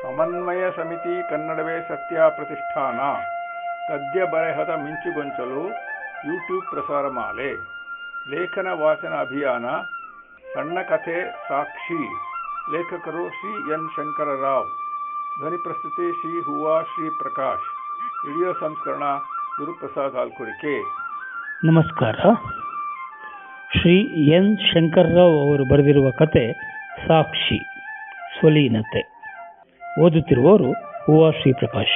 ಸಮನ್ವಯ ಸಮಿತಿ ಕನ್ನಡವೇ ಸತ್ಯ ಪ್ರತಿಷ್ಠಾನ ಗದ್ಯ ಬರೆಹದ ಮಿಂಚುಗೊಂಚಲು ಯೂಟ್ಯೂಬ್ ಪ್ರಸಾರ ಮಾಲೆ ಲೇಖನ ವಾಚನ ಅಭಿಯಾನ ಸಣ್ಣ ಕಥೆ ಸಾಕ್ಷಿ ಲೇಖಕರು ಶ್ರೀ ಎನ್ ಶಂಕರರಾವ್ ಧ್ವನಿ ಪ್ರಸ್ತುತಿ ಶ್ರೀ ಹೂವಾ ಶ್ರೀ ಪ್ರಕಾಶ್ ವಿಡಿಯೋ ಸಂಸ್ಕರಣ ಗುರುಪ್ರಸಾದ್ ಆಲ್ಕುರಿಕೆ. ನಮಸ್ಕಾರ. ಶ್ರೀ ಎನ್ ಶಂಕರರಾವ್ ಅವರು ಬರೆದಿರುವ ಕತೆ ಸಾಕ್ಷಿ ಸ್ವಲೀನತೆ. ಓದುತ್ತಿರುವವರು ಹೂವಾ ಶ್ರೀ ಪ್ರಕಾಶ್.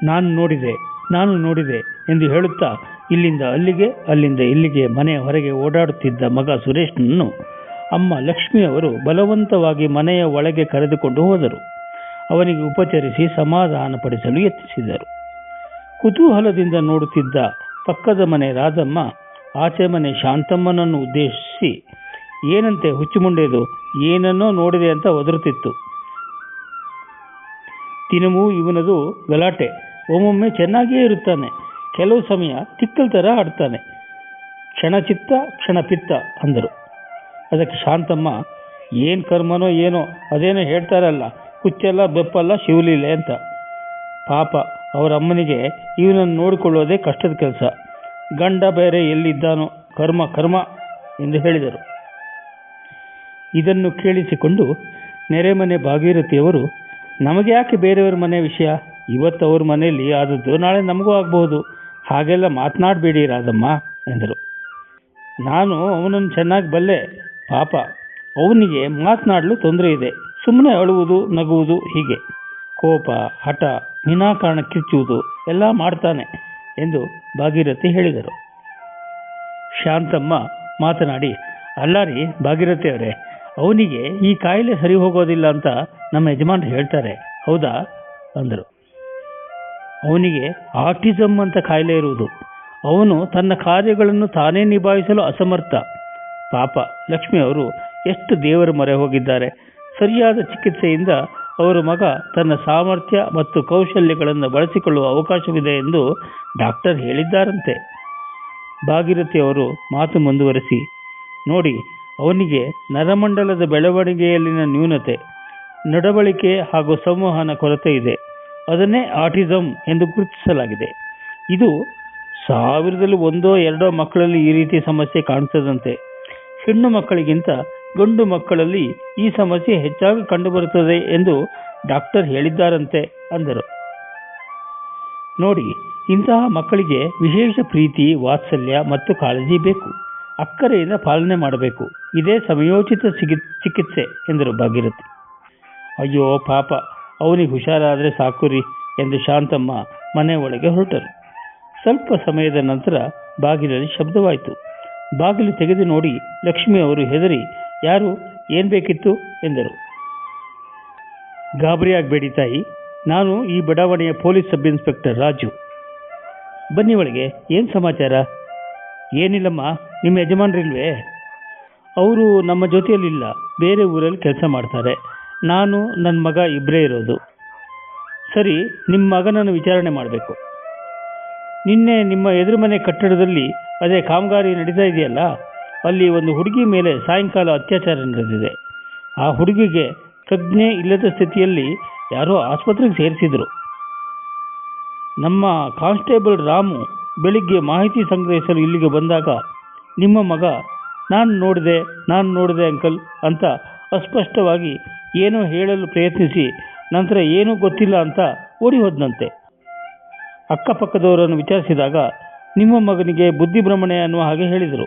ನಾನು ನೋಡಿದೆ ಎಂದು ಹೇಳುತ್ತಾ ಇಲ್ಲಿಂದ ಅಲ್ಲಿಗೆ ಅಲ್ಲಿಂದ ಇಲ್ಲಿಗೆ ಮನೆಯ ಹೊರಗೆ ಓಡಾಡುತ್ತಿದ್ದ ಮಗ ಸುರೇಶ್ನನ್ನು ಅಮ್ಮ ಲಕ್ಷ್ಮಿ ಅವರು ಬಲವಂತವಾಗಿ ಮನೆಯ ಒಳಗೆ ಕರೆದುಕೊಂಡು ಹೋದರು. ಅವನಿಗೆ ಉಪಚರಿಸಿ ಸಮಾಧಾನಪಡಿಸಲು ಯತ್ನಿಸಿದರು. ಕುತೂಹಲದಿಂದ ನೋಡುತ್ತಿದ್ದ ಪಕ್ಕದ ಮನೆ ರಾಧಮ್ಮ ಆಚೆ ಮನೆ ಶಾಂತಮ್ಮನನ್ನು ಉದ್ದೇಶಿಸಿ ಏನಂತೆ ಹುಚ್ಚುಮುಂಡೆದು, ಏನನ್ನೋ ನೋಡಿದೆ ಅಂತ ಒದರುತ್ತಿತ್ತು. ದಿನವೂ ಇವನದು ಗಲಾಟೆ. ಒಮ್ಮೊಮ್ಮೆ ಚೆನ್ನಾಗಿಯೇ ಇರುತ್ತಾನೆ, ಕೆಲವು ಸಮಯ ತಿಕ್ಕಲ್ ಥರ ಆಡ್ತಾನೆ. ಕ್ಷಣಚಿತ್ತ ಕ್ಷಣಪಿತ್ತ ಅಂದರು. ಅದಕ್ಕೆ ಶಾಂತಮ್ಮ, ಏನು ಕರ್ಮನೋ ಏನೋ, ಅದೇನೋ ಹೇಳ್ತಾರಲ್ಲ, ಹುಚ್ಚೆಲ್ಲ ಬೆಪ್ಪಲ್ಲ ಶಿವಲೀಲೆ ಅಂತ. ಪಾಪ ಅವರ ಅಮ್ಮನಿಗೆ ಇವನನ್ನು ನೋಡಿಕೊಳ್ಳೋದೇ ಕಷ್ಟದ ಕೆಲಸ. ಗಂಡ ಬೇರೆ ಎಲ್ಲಿದ್ದಾನೋ, ಕರ್ಮ ಕರ್ಮ ಎಂದು ಹೇಳಿದರು. ಇದನ್ನು ಕೇಳಿಸಿಕೊಂಡು ನೆರೆಮನೆ ಭಾಗೀರಥಿಯವರು, ನಮಗೆ ಯಾಕೆ ಬೇರೆಯವರ ಮನೆ ವಿಷಯ, ಇವತ್ತು ಅವ್ರ ಮನೆಯಲ್ಲಿ ಆದದ್ದು ನಾಳೆ ನಮಗೂ ಆಗಬಹುದು, ಹಾಗೆಲ್ಲ ಮಾತನಾಡಬೇಡಿ ರಾಧಮ್ಮ ಎಂದರು. ನಾನು ಅವನನ್ನು ಚೆನ್ನಾಗಿ ಬಲ್ಲೆ. ಪಾಪ ಅವನಿಗೆ ಮಾತನಾಡಲು ತೊಂದರೆ ಇದೆ. ಸುಮ್ಮನೆ ಅಳುವುದು ನಗುವುದು, ಹೀಗೆ ಕೋಪ ಹಠ ವಿನಾಕಾರಣ ಕಿಚ್ಚುವುದು ಎಲ್ಲ ಮಾಡ್ತಾನೆ ಎಂದು ಭಾಗೀರಥಿ ಹೇಳಿದರು. ಶಾಂತಮ್ಮ ಮಾತನಾಡಿ, ಅಲ್ಲ ರೀ ಭಾಗೀರಥಿ ಅವರೇ, ಅವನಿಗೆ ಈ ಕಾಯಿಲೆ ಸರಿ ಹೋಗೋದಿಲ್ಲ ಅಂತ ನಮ್ಮ ಯಜಮಾನರು ಹೇಳ್ತಾರೆ, ಹೌದಾ ಅಂದರು. ಅವನಿಗೆ ಆಟಿಸಮ್ ಅಂತ ಕಾಯಿಲೆ ಇರುವುದು. ಅವನು ತನ್ನ ಕಾರ್ಯಗಳನ್ನು ತಾನೇ ನಿಭಾಯಿಸಲು ಅಸಮರ್ಥ. ಪಾಪ ಲಕ್ಷ್ಮಿ ಅವರು ಎಷ್ಟು ದೇವರ ಮೊರೆ ಹೋಗಿದ್ದಾರೆ. ಸರಿಯಾದ ಚಿಕಿತ್ಸೆಯಿಂದ ಅವರ ಮಗ ತನ್ನ ಸಾಮರ್ಥ್ಯ ಮತ್ತು ಕೌಶಲ್ಯಗಳನ್ನು ಬಳಸಿಕೊಳ್ಳುವ ಅವಕಾಶವಿದೆ ಎಂದು ಡಾಕ್ಟರ್ ಹೇಳಿದ್ದಾರಂತೆ. ಭಾಗೀರಥಿ ಅವರು ಮಾತು ಮುಂದುವರೆಸಿ, ನೋಡಿ, ಅವನಿಗೆ ನರಮಂಡಲದ ಬೆಳವಣಿಗೆಯಲ್ಲಿನ ನ್ಯೂನತೆ, ನಡವಳಿಕೆ ಹಾಗೂ ಸಂವಹನ ಕೊರತೆ ಇದೆ. ಅದನ್ನೇ ಆಟಿಸಮ್ ಎಂದು ಗುರುತಿಸಲಾಗಿದೆ. ಇದು 1000ರಲ್ಲಿ 1-2 ಮಕ್ಕಳಲ್ಲಿ ಈ ರೀತಿ ಸಮಸ್ಯೆ ಕಾಣುತ್ತದಂತೆ. ಹೆಣ್ಣು ಮಕ್ಕಳಿಗಿಂತ ಗಂಡು ಮಕ್ಕಳಲ್ಲಿ ಈ ಸಮಸ್ಯೆ ಹೆಚ್ಚಾಗಿ ಕಂಡುಬರುತ್ತದೆ ಎಂದು ಡಾಕ್ಟರ್ ಹೇಳಿದ್ದಾರಂತೆ ಅಂದರು. ನೋಡಿ, ಇಂತಹ ಮಕ್ಕಳಿಗೆ ವಿಶೇಷ ಪ್ರೀತಿ ವಾತ್ಸಲ್ಯ ಮತ್ತು ಕಾಳಜಿ ಬೇಕು. ಅಕ್ಕರೆಯಿಂದ ಪಾಲನೆ ಮಾಡಬೇಕು. ಇದೇ ಸಮಯೋಚಿತ ಚಿಕಿತ್ಸೆ ಎಂದರು ಭಾಗೀರಥಿ. ಅಯ್ಯೋ ಪಾಪ, ಅವನಿಗೆ ಹುಷಾರಾದರೆ ಸಾಕುರಿ ಎಂದು ಶಾಂತಮ್ಮ ಮನೆ ಒಳಗೆ ಹೊರಟರು. ಸ್ವಲ್ಪ ಸಮಯದ ನಂತರ ಬಾಗಿಲಲ್ಲಿ ಶಬ್ದವಾಯಿತು. ಬಾಗಿಲು ತೆಗೆದು ನೋಡಿ ಲಕ್ಷ್ಮಿ ಅವರು ಹೆದರಿ, ಯಾರು, ಏನು ಬೇಕಿತ್ತು ಎಂದರು. ಗಾಬರಿಯಾಗಬೇಡಿ ತಾಯಿ, ನಾನು ಈ ಬಡಾವಣೆಯ ಪೊಲೀಸ್ ಸಬ್ ಇನ್ಸ್ಪೆಕ್ಟರ್ ರಾಜು. ಬನ್ನಿ ಒಳಗೆ, ಏನು ಸಮಾಚಾರ? ಏನಿಲ್ಲಮ್ಮ, ನಿಮ್ಮ ಯಜಮಾನ್ರಿಲ್ವೇ? ಅವರು ನಮ್ಮ ಜೊತೆಯಲ್ಲಿಲ್ಲ, ಬೇರೆ ಊರಲ್ಲಿ ಕೆಲಸ ಮಾಡ್ತಾರೆ. ನಾನು ನನ್ನ ಮಗ ಇಬ್ಬರೇ ಇರೋದು. ಸರಿ, ನಿಮ್ಮ ಮಗನನ್ನು ವಿಚಾರಣೆ ಮಾಡಬೇಕು. ನಿನ್ನೆ ನಿಮ್ಮ ಎದುರು ಮನೆ ಕಟ್ಟಡದಲ್ಲಿ ಅದೇ ಕಾಮಗಾರಿ ನಡೀತಾ ಇದೆಯಲ್ಲ, ಅಲ್ಲಿ ಒಂದು ಹುಡುಗಿ ಮೇಲೆ ಸಾಯಂಕಾಲ ಅತ್ಯಾಚಾರ ನಡೆದಿದೆ. ಆ ಹುಡುಗಿಗೆ ಪ್ರಜ್ಞೆ ಇಲ್ಲದ ಸ್ಥಿತಿಯಲ್ಲಿ ಯಾರೋ ಆಸ್ಪತ್ರೆಗೆ ಸೇರಿಸಿದರು. ನಮ್ಮ ಕಾನ್ಸ್ಟೇಬಲ್ ರಾಮು ಬೆಳಿಗ್ಗೆ ಮಾಹಿತಿ ಸಂಗ್ರಹಿಸಲು ಇಲ್ಲಿಗೆ ಬಂದಾಗ ನಿಮ್ಮ ಮಗ ನಾನು ನೋಡಿದೆ ಅಂಕಲ್ ಅಂತ ಅಸ್ಪಷ್ಟವಾಗಿ ಏನೋ ಹೇಳಲು ಪ್ರಯತ್ನಿಸಿ ನಂತರ ಏನೂ ಗೊತ್ತಿಲ್ಲ ಅಂತ ಓಡಿ ಹೋದನಂತೆ. ಅಕ್ಕಪಕ್ಕದವರನ್ನು ವಿಚಾರಿಸಿದಾಗ ನಿಮ್ಮ ಮಗನಿಗೆ ಬುದ್ಧಿಭ್ರಮಣೆ ಅನ್ನುವ ಹಾಗೆ ಹೇಳಿದರು.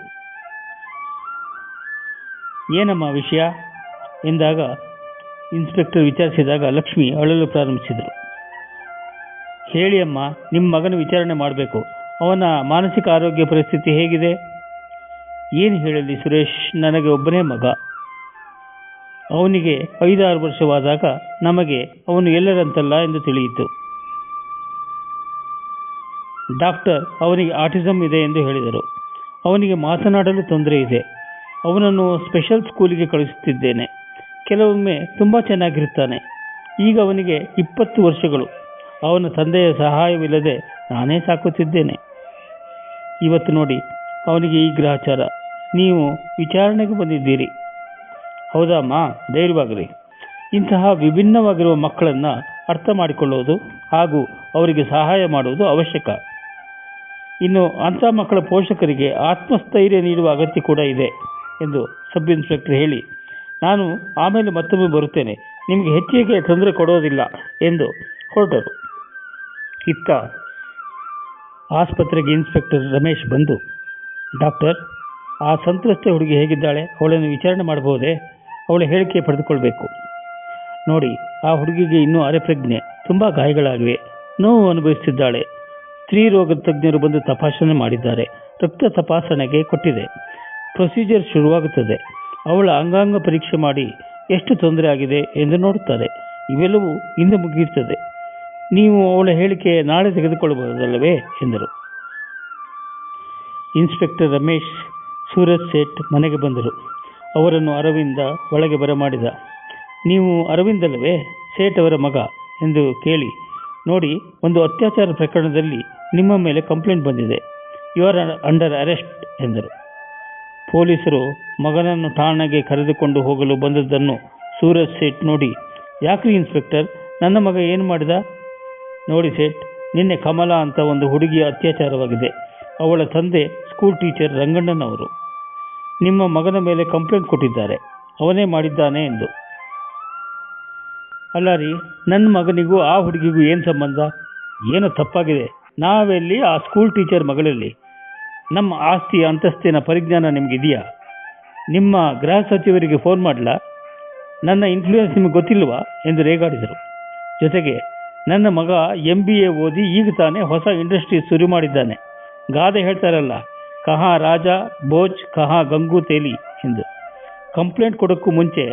ಏನಮ್ಮ ವಿಷಯ ಎಂದಾಗ ಇನ್ಸ್ಪೆಕ್ಟರ್ ವಿಚಾರಿಸಿದಾಗ ಲಕ್ಷ್ಮಿ ಅಳಲು ಪ್ರಾರಂಭಿಸಿದರು. ಹೇಳಿ ಅಮ್ಮ, ನಿಮ್ಮ ಮಗನ ವಿಚಾರಣೆ ಮಾಡಬೇಕು. ಅವನ ಮಾನಸಿಕ ಆರೋಗ್ಯ ಪರಿಸ್ಥಿತಿ ಹೇಗಿದೆ? ಏನು ಹೇಳಲಿ ಸುರೇಶ್, ನನಗೆ ಒಬ್ಬನೇ ಮಗ. ಅವನಿಗೆ 5-6 ವರ್ಷವಾದಾಗ ನಮಗೆ ಅವನು ಎಲ್ಲರಂತಲ್ಲ ಎಂದು ತಿಳಿಯಿತು. ಡಾಕ್ಟರ್ ಅವನಿಗೆ ಆಟಿಸಮ್ ಇದೆ ಎಂದು ಹೇಳಿದರು. ಅವನಿಗೆ ಮಾತನಾಡಲು ತೊಂದರೆ ಇದೆ. ಅವನನ್ನು ಸ್ಪೆಷಲ್ ಸ್ಕೂಲಿಗೆ ಕಳಿಸುತ್ತಿದ್ದೇನೆ. ಕೆಲವೊಮ್ಮೆ ತುಂಬ ಚೆನ್ನಾಗಿರುತ್ತಾನೆ. ಈಗ ಅವನಿಗೆ 20 ವರ್ಷಗಳು. ಅವನ ತಂದೆಯ ಸಹಾಯವಿಲ್ಲದೆ ನಾನೇ ಸಾಕುತ್ತಿದ್ದೇನೆ. ಇವತ್ತು ನೋಡಿ, ಅವನಿಗೆ ಈ ಗ್ರಹಚಾರ. ನೀವು ವಿಚಾರಣೆಗೆ ಬಂದಿದ್ದೀರಿ. ಹೌದಮ್ಮ, ಧೈರ್ಯವಾಗಿರಿ. ಇಂತಹ ವಿಭಿನ್ನವಾಗಿರುವ ಮಕ್ಕಳನ್ನು ಅರ್ಥ ಮಾಡಿಕೊಳ್ಳುವುದು ಹಾಗೂ ಅವರಿಗೆ ಸಹಾಯ ಮಾಡುವುದು ಅವಶ್ಯಕ. ಇನ್ನು ಅಂಥ ಮಕ್ಕಳ ಪೋಷಕರಿಗೆ ಆತ್ಮಸ್ಥೈರ್ಯ ನೀಡುವ ಅಗತ್ಯ ಕೂಡ ಇದೆ ಎಂದು ಸಬ್ ಇನ್ಸ್ಪೆಕ್ಟರ್ ಹೇಳಿ, ನಾನು ಆಮೇಲೆ ಮತ್ತೊಮ್ಮೆ ಬರುತ್ತೇನೆ, ನಿಮಗೆ ಹೆಚ್ಚಿಗೆ ತೊಂದರೆ ಕೊಡೋದಿಲ್ಲ ಎಂದು ಹೊರಟರು. ಇತ್ತ ಆಸ್ಪತ್ರೆಗೆ ಇನ್ಸ್ಪೆಕ್ಟರ್ ರಮೇಶ್ ಬಂದು, ಡಾಕ್ಟರ್, ಆ ಸಂತ್ರಸ್ತೆ ಹುಡುಗಿ ಹೇಗಿದ್ದಾಳೆ, ಅವಳನ್ನು ವಿಚಾರಣೆ ಮಾಡಬಹುದೇ? ಅವಳ ಹೇಳಿಕೆ ಪಡೆದುಕೊಳ್ಬೇಕು. ನೋಡಿ, ಆ ಹುಡುಗಿಗೆ ಇನ್ನೂ ಅರೆಪ್ರಜ್ಞೆ, ತುಂಬ ಗಾಯಗಳಾಗಿವೆ, ನೋವು ಅನುಭವಿಸುತ್ತಿದ್ದಾಳೆ. ಸ್ತ್ರೀ ರೋಗ ತಜ್ಞರು ಬಂದು ತಪಾಸಣೆ ಮಾಡಿದ್ದಾರೆ, ರಕ್ತ ತಪಾಸಣೆಗೆ ಕೊಟ್ಟಿದೆ, ಪ್ರೊಸೀಜರ್ ಶುರುವಾಗುತ್ತದೆ. ಅವಳ ಅಂಗಾಂಗ ಪರೀಕ್ಷೆ ಮಾಡಿ ಎಷ್ಟು ತೊಂದರೆ ಆಗಿದೆ ಎಂದು ನೋಡುತ್ತಾರೆ. ಇವೆಲ್ಲವೂ ಇಂದು ಮುಗಿಯುತ್ತದೆ. ನೀವು ಅವಳ ಹೇಳಿಕೆ ನಾಳೆ ತೆಗೆದುಕೊಳ್ಳಬಹುದಲ್ಲವೇ ಎಂದರು. ಇನ್ಸ್ಪೆಕ್ಟರ್ ರಮೇಶ್ ಸೂರಜ್ ಸೇಠ್ ಮನೆಗೆ ಬಂದರು. ಅವರನ್ನು ಅರವಿಂದ ಒಳಗೆ ಬರಮಾಡಿದ. ನೀವು ಅರವಿಂದ್ ಅಲ್ಲವೇ, ಸೇಠ್ ಅವರ ಮಗ ಎಂದು ಕೇಳಿ, ನೋಡಿ, ಒಂದು ಅತ್ಯಾಚಾರ ಪ್ರಕರಣದಲ್ಲಿ ನಿಮ್ಮ ಮೇಲೆ ಕಂಪ್ಲೇಂಟ್ ಬಂದಿದೆ, ಯು ಆರ್ ಅಂಡರ್ ಅರೆಸ್ಟ್ ಎಂದರು. ಪೊಲೀಸರು ಮಗನನ್ನು ಠಾಣೆಗೆ ಕರೆದುಕೊಂಡು ಹೋಗಲು ಬಂದದ್ದನ್ನು ಸೂರಜ್ ಸೇಠ್ ನೋಡಿ, ಯಾಕ್ರಿ ಇನ್ಸ್ಪೆಕ್ಟರ್, ನನ್ನ ಮಗ ಏನು ಮಾಡಿದ? ನೋಡಿ ಸೇಠ್, ನಿನ್ನೆ ಕಮಲಾ ಅಂತ ಒಂದು ಹುಡುಗಿಯ ಅತ್ಯಾಚಾರವಾಗಿದೆ. ಅವಳ ತಂದೆ ಸ್ಕೂಲ್ ಟೀಚರ್ ರಂಗಣ್ಣನವರು. ನಿಮ್ಮ ಮಗನ ಮೇಲೆ ಕಂಪ್ಲೇಂಟ್ ಕೊಟ್ಟಿದ್ದಾರೆ, ಅವನೇ ಮಾಡಿದ್ದಾನೆ ಎಂದು. ಅಲ್ಲ ರೀ, ನನ್ನ ಮಗನಿಗೂ ಆ ಹುಡುಗಿಗೂ ಏನು ಸಂಬಂಧ? ಏನೋ ತಪ್ಪಾಗಿದೆ. ನಾವೆಲ್ಲಿ ಆ ಸ್ಕೂಲ್ ಟೀಚರ್ ಮಗಳಲ್ಲಿ? ನಮ್ಮ ಆಸ್ತಿ ಅಂತಸ್ತಿನ ಪರಿಜ್ಞಾನ ನಿಮಗಿದೆಯಾ? ನಿಮ್ಮ ಗೃಹ ಸಚಿವರಿಗೆ ಫೋನ್ ಮಾಡಲಾ? ನನ್ನ ಇನ್ಫ್ಲೂಯೆನ್ಸ್ ನಿಮಗೆ ಗೊತ್ತಿಲ್ವಾ ಎಂದು ರೇಗಾಡಿದರು. ಜೊತೆಗೆ ನನ್ನ ಮಗ MBA ಓದಿ ಈಗ ತಾನೇ ಹೊಸ ಇಂಡಸ್ಟ್ರಿ ಶುರು ಮಾಡಿದ್ದಾನೆ. ಗಾದೆ ಹೇಳ್ತಾರಲ್ಲ, ಕಹಾ ರಾಜ ಬೋಜ್ ಕಹಾ ಗಂಗು ತೇಲಿ ಎಂದು. ಕಂಪ್ಲೇಂಟ್ ಕೊಡೋಕ್ಕೂ ಮುಂಚೆ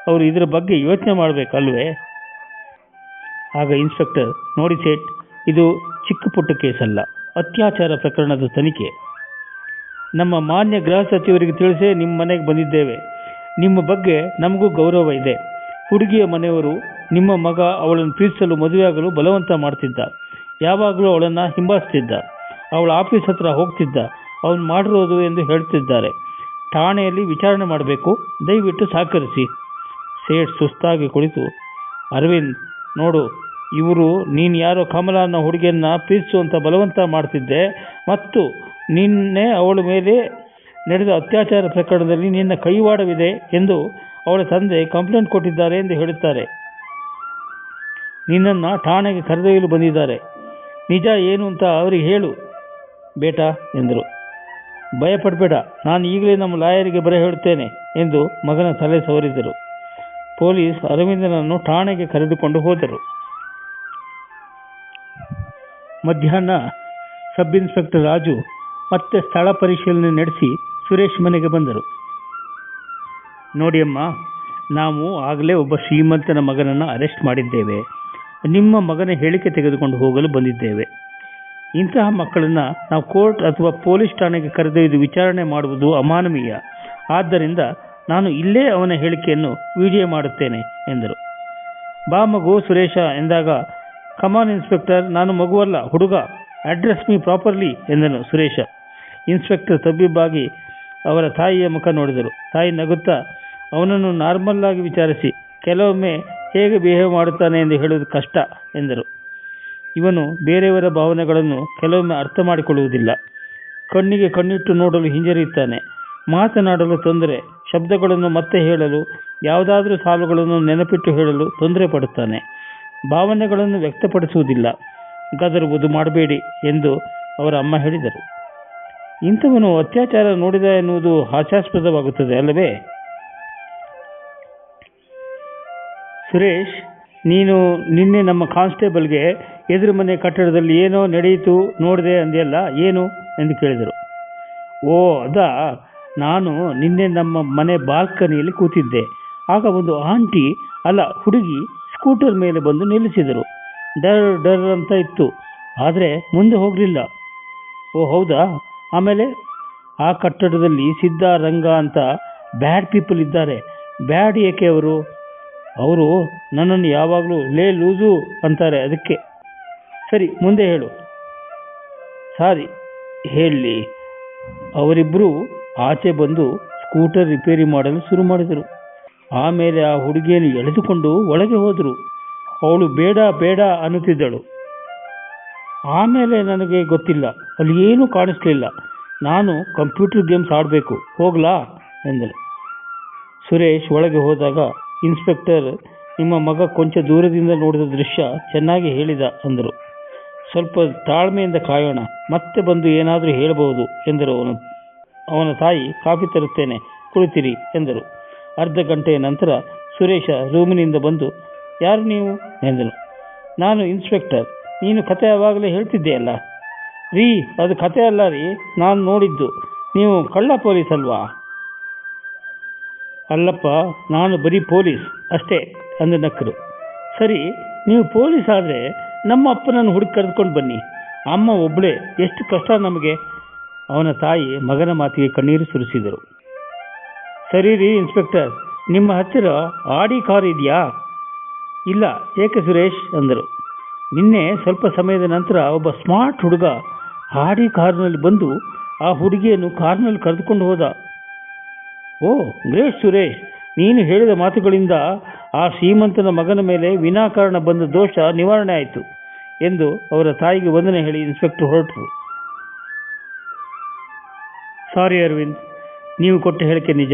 ಅವರು ಇದರ ಬಗ್ಗೆ ಯೋಚನೆ ಮಾಡಬೇಕಲ್ವೇ? ಆಗ ಇನ್ಸ್ಪೆಕ್ಟರ್, ನೋಡಿ ಸೇಠ್, ಇದು ಚಿಕ್ಕ ಪುಟ್ಟ ಕೇಸಲ್ಲ, ಅತ್ಯಾಚಾರ ಪ್ರಕರಣದ ತನಿಖೆ. ನಮ್ಮ ಮಾನ್ಯ ಗೃಹ ಸಚಿವರಿಗೆ ತಿಳಿಸೇ ನಿಮ್ಮ ಮನೆಗೆ ಬಂದಿದ್ದೇವೆ. ನಿಮ್ಮ ಬಗ್ಗೆ ನಮಗೂ ಗೌರವ ಇದೆ. ಹುಡುಗಿಯ ಮನೆಯವರು ನಿಮ್ಮ ಮಗ ಅವಳನ್ನು ಪ್ರೀತಿಸಲು ಮದುವೆಯಾಗಲು ಬಲವಂತ ಮಾಡ್ತಿದ್ದ, ಯಾವಾಗಲೂ ಅವಳನ್ನು ಹಿಂಬಾಲಿಸ್ತಿದ್ದ, ಅವಳ ಆಫೀಸ್ ಹತ್ರ ಹೋಗ್ತಿದ್ದ, ಅವನು ಮಾಡಿರೋದು ಎಂದು ಹೇಳ್ತಿದ್ದಾರೆ. ಠಾಣೆಯಲ್ಲಿ ವಿಚಾರಣೆ ಮಾಡಬೇಕು, ದಯವಿಟ್ಟು ಸಹಕರಿಸಿ. ಸೇಠ್ ಸುಸ್ತಾಗಿ ಕುಳಿತು, ಅರವಿಂದ್ ನೋಡು, ಇವರು ನೀನು ಯಾರೋ ಕಮಲಾ ಅನ್ನೋ ಹುಡುಗಿಯನ್ನು ಪ್ರೀತಿಸುವಂತ ಬಲವಂತ ಮಾಡ್ತಿದ್ದೆ ಮತ್ತು ನಿನ್ನೆ ಅವಳ ಮೇಲೆ ನಡೆದ ಅತ್ಯಾಚಾರ ಪ್ರಕರಣದಲ್ಲಿ ನಿನ್ನ ಕೈವಾಡವಿದೆ ಎಂದು ಅವಳ ತಂದೆ ಕಂಪ್ಲೇಂಟ್ ಕೊಟ್ಟಿದ್ದಾರೆ ಎಂದು ಹೇಳುತ್ತಾರೆ. ನಿನ್ನನ್ನು ಠಾಣೆಗೆ ಕರೆದೊಯ್ಯಲು ಬಂದಿದ್ದಾರೆ. ನಿಜ ಏನು ಅಂತ ಅವರಿಗೆ ಹೇಳು ಬೇಟಾ ಎಂದರು. ಭಯಪಡಬೇಡ, ನಾನು ಈಗಲೇ ನಮ್ಮ ಲಾಯರಿಗೆ ಬರ ಹೇಳುತ್ತೇನೆ ಎಂದು ಮಗನ ತಲೆ ಸವರಿದರು. ಪೊಲೀಸ್ ಅರವಿಂದನನ್ನು ಠಾಣೆಗೆ ಕರೆದುಕೊಂಡು ಹೋದರು. ಮಧ್ಯಾಹ್ನ ಸಬ್ ಇನ್ಸ್ಪೆಕ್ಟರ್ ರಾಜು ಮತ್ತೆ ಸ್ಥಳ ಪರಿಶೀಲನೆ ನಡೆಸಿ ಸುರೇಶ್ ಮನೆಗೆ ಬಂದರು. ನೋಡಿಯಮ್ಮ, ನಾವು ಆಗಲೇ ಒಬ್ಬ ಶ್ರೀಮಂತನ ಮಗನನ್ನು ಅರೆಸ್ಟ್ ಮಾಡಿದ್ದೇವೆ. ನಿಮ್ಮ ಮಗನ ಹೇಳಿಕೆ ತೆಗೆದುಕೊಂಡು ಹೋಗಲು ಬಂದಿದ್ದೇವೆ. ಇಂತಹ ಮಕ್ಕಳನ್ನು ನಾವು ಕೋರ್ಟ್ ಅಥವಾ ಪೊಲೀಸ್ ಠಾಣೆಗೆ ಕರೆದೊಯ್ದು ವಿಚಾರಣೆ ಮಾಡುವುದು ಅಮಾನವೀಯ. ಆದ್ದರಿಂದ ನಾನು ಇಲ್ಲೇ ಅವನ ಹೇಳಿಕೆಯನ್ನು ವಿಡಿಯೋ ಮಾಡುತ್ತೇನೆ ಎಂದರು. ಬಾ ಮಗು ಸುರೇಶ ಎಂದಾಗ, ಕಮಾನ್ ಇನ್ಸ್ಪೆಕ್ಟರ್, ನಾನು ಮಗುವಲ್ಲ, ಹುಡುಗ, ಅಡ್ರೆಸ್ ಮೀ ಪ್ರಾಪರ್ಲಿ ಎಂದನು ಸುರೇಶ. ಇನ್ಸ್ಪೆಕ್ಟರ್ ತಬ್ಬಿಬ್ಬಾಗಿ ಅವರ ತಾಯಿಯ ಮುಖ ನೋಡಿದರು. ತಾಯಿ ನಗುತ್ತಾ, ಅವನನ್ನು ನಾರ್ಮಲ್ ಆಗಿ ವಿಚಾರಿಸಿ, ಕೆಲವೊಮ್ಮೆ ಹೇಗೆ ಬಿಹೇವ್ ಮಾಡುತ್ತಾನೆ ಎಂದು ಹೇಳುವುದು ಕಷ್ಟ ಎಂದರು. ಇವನು ಬೇರೆಯವರ ಭಾವನೆಗಳನ್ನು ಕೆಲವೊಮ್ಮೆ ಅರ್ಥ ಮಾಡಿಕೊಳ್ಳುವುದಿಲ್ಲ. ಕಣ್ಣಿಗೆ ಕಣ್ಣಿಟ್ಟು ನೋಡಲು ಹಿಂಜರಿಯುತ್ತಾನೆ. ಮಾತನಾಡಲು ತೊಂದರೆ, ಶಬ್ದಗಳನ್ನು ಮತ್ತೆ ಹೇಳಲು, ಯಾವುದಾದ್ರೂ ಸಾಲುಗಳನ್ನು ನೆನಪಿಟ್ಟು ಹೇಳಲು ತೊಂದರೆ ಪಡುತ್ತಾನೆ. ಭಾವನೆಗಳನ್ನು ವ್ಯಕ್ತಪಡಿಸುವುದಿಲ್ಲ. ಗದರುವುದು ಮಾಡಬೇಡಿ ಎಂದು ಅವರ ಅಮ್ಮ ಹೇಳಿದರು. ಇಂಥವನು ಅತ್ಯಾಚಾರ ನೋಡಿದ ಎನ್ನುವುದು ಹಾಸ್ಯಾಸ್ಪದವಾಗುತ್ತದೆ ಅಲ್ಲವೇ? ಸುರೇಶ್, ನೀನು ನಿನ್ನೆ ನಮ್ಮ ಕಾನ್ಸ್ಟೇಬಲ್ಗೆ ಎದುರು ಮನೆ ಕಟ್ಟಡದಲ್ಲಿ ಏನೋ ನಡೆಯಿತು ನೋಡಿದೆ ಅಂದೆಯಲ್ಲ, ಏನು ಎಂದು ಕೇಳಿದರು. ಓ ಅದಾ, ನಾನು ನಿನ್ನೆ ನಮ್ಮ ಮನೆ ಬಾಲ್ಕನಿಯಲ್ಲಿ ಕೂತಿದ್ದೆ. ಆಗ ಒಂದು ಆಂಟಿ, ಅಲ್ಲ ಹುಡುಗಿ, ಸ್ಕೂಟರ್ ಮೇಲೆ ಬಂದು ನಿಲ್ಲಿಸಿದರು. ಡರ್ ಡರ್ ಅಂತ ಇತ್ತು, ಆದರೆ ಮುಂದೆ ಹೋಗಲಿಲ್ಲ. ಓ ಹೌದಾ? ಆಮೇಲೆ? ಆ ಕಟ್ಟಡದಲ್ಲಿ ಸಿದ್ಧಾರಂಗ ಅಂತ ಬ್ಯಾಡ್ ಪೀಪಲ್ ಇದ್ದಾರೆ. ಬ್ಯಾಡ್ ಏಕೆ ಅವರು? ಅವರು ನನ್ನನ್ನು ಯಾವಾಗಲೂ ಲೇ ಲೂಸು ಅಂತಾರೆ, ಅದಕ್ಕೆ. ಸರಿ, ಮುಂದೆ ಹೇಳು. ಸಾರಿ ಹೇಳಿ. ಅವರಿಬ್ಬರು ಆಚೆ ಬಂದು ಸ್ಕೂಟರ್ ರಿಪೇರಿ ಮಾಡಲು ಶುರು ಮಾಡಿದರು. ಆಮೇಲೆ ಆ ಹುಡುಗಿಯನ್ನು ಎಳೆದುಕೊಂಡು ಒಳಗೆ ಹೋದರು. ಅವಳು ಬೇಡ ಬೇಡ ಅನ್ನುತ್ತಿದ್ದಳು. ಆಮೇಲೆ ನನಗೆ ಗೊತ್ತಿಲ್ಲ, ಅಲ್ಲಿ ಏನೂ ಕಾಣಿಸ್ಲಿಲ್ಲ. ನಾನು ಕಂಪ್ಯೂಟರ್ ಗೇಮ್ಸ್ ಆಡಬೇಕು, ಹೋಗ್ಲಾ ಎಂದಳು. ಸುರೇಶ್ ಒಳಗೆ ಹೋದಾಗ ಇನ್ಸ್ಪೆಕ್ಟರ್, ನಿಮ್ಮ ಮಗ ಕೊಂಚ ದೂರದಿಂದ ನೋಡಿದ ದೃಶ್ಯ ಚೆನ್ನಾಗಿ ಹೇಳಿದ ಅಂದರು. ಸ್ವಲ್ಪ ತಾಳ್ಮೆಯಿಂದ ಕಾಯೋಣ, ಮತ್ತೆ ಬಂದು ಏನಾದರೂ ಹೇಳಬಹುದು ಎಂದರು. ಅವನ ತಾಯಿ, ಕಾಫಿ ತರುತ್ತೇನೆ, ಕುಳಿತಿರಿ ಎಂದರು. ಅರ್ಧ ಗಂಟೆಯ ನಂತರ ಸುರೇಶ ರೂಮಿನಿಂದ ಬಂದು, ಯಾರು ನೀವು ಎಂದನು. ನಾನು ಇನ್ಸ್ಪೆಕ್ಟರ್, ನೀನು ಕತೆ ಯಾವಾಗಲೇ ಹೇಳ್ತಿದ್ದೆಯಲ್ಲ. ರೀ, ಅದು ಕತೆ ಅಲ್ಲ ರೀ, ನಾನು ನೋಡಿದ್ದು. ನೀವು ಕಳ್ಳ ಪೊಲೀಸ್ ಅಲ್ವಾ? ಅಲ್ಲಪ್ಪ, ನಾನು ಬರೀ ಪೊಲೀಸ್ ಅಷ್ಟೇ ಅಂದು ನಕ್ಕರು. ಸರಿ, ನೀವು ಪೊಲೀಸ್ ಆದರೆ ನಮ್ಮ ಅಪ್ಪನನ್ನು ಹುಡುಕಿ ಕರೆದುಕೊಂಡು ಬನ್ನಿ. ಅಮ್ಮ ಒಬ್ಬಳೇ, ಎಷ್ಟು ಕಷ್ಟ ನಮಗೆ. ಅವನ ತಾಯಿ ಮಗನ ಮಾತಿಗೆ ಕಣ್ಣೀರು ಸುರಿಸಿದರು. ಸರಿ ರೀ ಇನ್ಸ್ಪೆಕ್ಟರ್, ನಿಮ್ಮ ಹತ್ತಿರ ಆಡಿ ಕಾರ್ ಇದೆಯಾ? ಇಲ್ಲ. ಏಕೆ ಸುರೇಶ್ ಅಂದರು. ನಿನ್ನೆ ಸ್ವಲ್ಪ ಸಮಯದ ನಂತರ ಒಬ್ಬ ಸ್ಮಾರ್ಟ್ ಹುಡುಗ ಆಡಿ ಕಾರ್ನಲ್ಲಿ ಬಂದು ಆ ಹುಡುಗಿಯನ್ನು ಕಾರ್ನಲ್ಲಿ ಕರೆದುಕೊಂಡು ಹೋದ. ಓ ಗ್ರೇಟ್ ಸುರೇಶ್, ನೀನು ಹೇಳಿದ ಮಾತುಗಳಿಂದ ಆ ಶ್ರೀಮಂತನ ಮಗನ ಮೇಲೆ ವಿನಾಕಾರಣ ಬಂದ ದೋಷ ನಿವಾರಣೆ ಆಯಿತು ಎಂದು ಅವರ ತಾಯಿಗೆ ವಂದನೆ ಹೇಳಿ ಇನ್ಸ್ಪೆಕ್ಟರ್ ಹೊರಟರು. ಸಾರಿ ಅರವಿಂದ್, ನೀವು ಕೊಟ್ಟ ಹೇಳಿಕೆ ನಿಜ.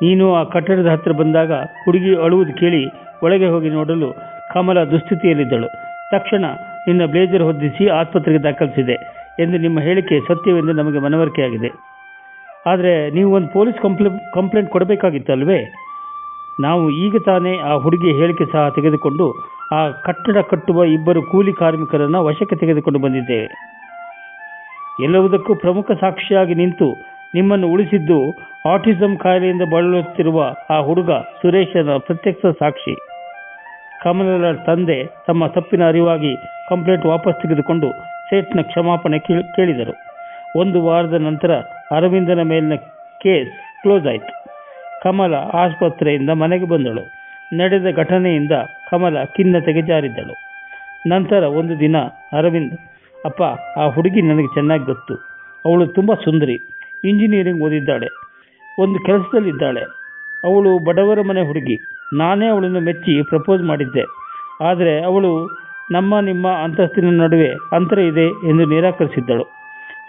ನೀನು ಆ ಕಟ್ಟಡದ ಹತ್ತಿರ ಬಂದಾಗ ಹುಡುಗಿ ಅಳುವುದು ಕೇಳಿ ಒಳಗೆ ಹೋಗಿ ನೋಡಲು ಕಮಲ ದುಸ್ಥಿತಿಯಲ್ಲಿದ್ದಳು. ತಕ್ಷಣ ನಿನ್ನ ಬ್ಲೇಜರ್ ಹೊದ್ದಿಸಿ ಆಸ್ಪತ್ರೆಗೆ ದಾಖಲಿಸಿದೆ ಎಂದು ನಿಮ್ಮ ಹೇಳಿಕೆ ಸತ್ಯವೆಂದು ನಮಗೆ ಮನವರಿಕೆಯಾಗಿದೆ. ಆದರೆ ನೀವು ಒಂದು ಪೊಲೀಸ್ ಕಂಪ್ಲೇಂಟ್ ಕೊಡಬೇಕಾಗಿತ್ತು ಅಲ್ವೇ? ನಾವು ಈಗ ತಾನೇ ಆ ಹುಡುಗಿಯ ಹೇಳಿಕೆ ಸಹ ತೆಗೆದುಕೊಂಡು ಆ ಕಟ್ಟಡ ಕಟ್ಟುವ ಇಬ್ಬರು ಕೂಲಿ ಕಾರ್ಮಿಕರನ್ನು ವಶಕ್ಕೆ ತೆಗೆದುಕೊಂಡು ಬಂದಿದ್ದೇವೆ. ಎಲ್ಲವುದಕ್ಕೂ ಪ್ರಮುಖ ಸಾಕ್ಷಿಯಾಗಿ ನಿಂತು ನಿಮ್ಮನ್ನು ಉಳಿಸಿದ್ದು ಆಟಿಸಮ್ ಕಾಯಿಲೆಯಿಂದ ಬಳಲುತ್ತಿರುವ ಆ ಹುಡುಗ ಸುರೇಶನ ಪ್ರತ್ಯಕ್ಷ ಸಾಕ್ಷಿ. ಕಮಲಳ ತಂದೆ ತಮ್ಮ ತಪ್ಪಿನ ಅರಿವಾಗಿ ಕಂಪ್ಲೇಂಟ್ ವಾಪಸ್ ತೆಗೆದುಕೊಂಡು ಸೇಟ್ನ ಕ್ಷಮಾಪಣೆ ಕೇಳಿದರು. 1 ವಾರದ ನಂತರ ಅರವಿಂದನ ಮೇಲಿನ ಕೇಸ್ ಕ್ಲೋಸ್ ಆಯಿತು. ಕಮಲ ಆಸ್ಪತ್ರೆಯಿಂದ ಮನೆಗೆ ಬಂದಳು. ನಡೆದ ಘಟನೆಯಿಂದ ಕಮಲ ಖಿನ್ನತೆಗೆ ಜಾರಿದ್ದಳು. ನಂತರ ಒಂದು ದಿನ ಅರವಿಂದ್, ಅಪ್ಪ, ಆ ಹುಡುಗಿ ನನಗೆ ಚೆನ್ನಾಗಿ ಗೊತ್ತು. ಅವಳು ತುಂಬ ಸುಂದರಿ, ಇಂಜಿನಿಯರಿಂಗ್ ಓದಿದ್ದಾಳೆ, ಒಂದು ಕೆಲಸದಲ್ಲಿದ್ದಾಳೆ. ಅವಳು ಬಡವರ ಮನೆ ಹುಡುಗಿ. ನಾನೇ ಅವಳನ್ನು ಮೆಚ್ಚಿ ಪ್ರಪೋಸ್ ಮಾಡಿದ್ದೆ. ಆದರೆ ಅವಳು ನಿಮ್ಮ ಅಂತಸ್ತಿನ ನಡುವೆ ಅಂತರ ಇದೆ ಎಂದು ನಿರಾಕರಿಸಿದ್ದಳು.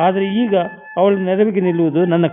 ಆದರೆ ಈಗ ಅವಳ ನೆರವಿಗೆ ನಿಲ್ಲುವುದು ನನ್ನ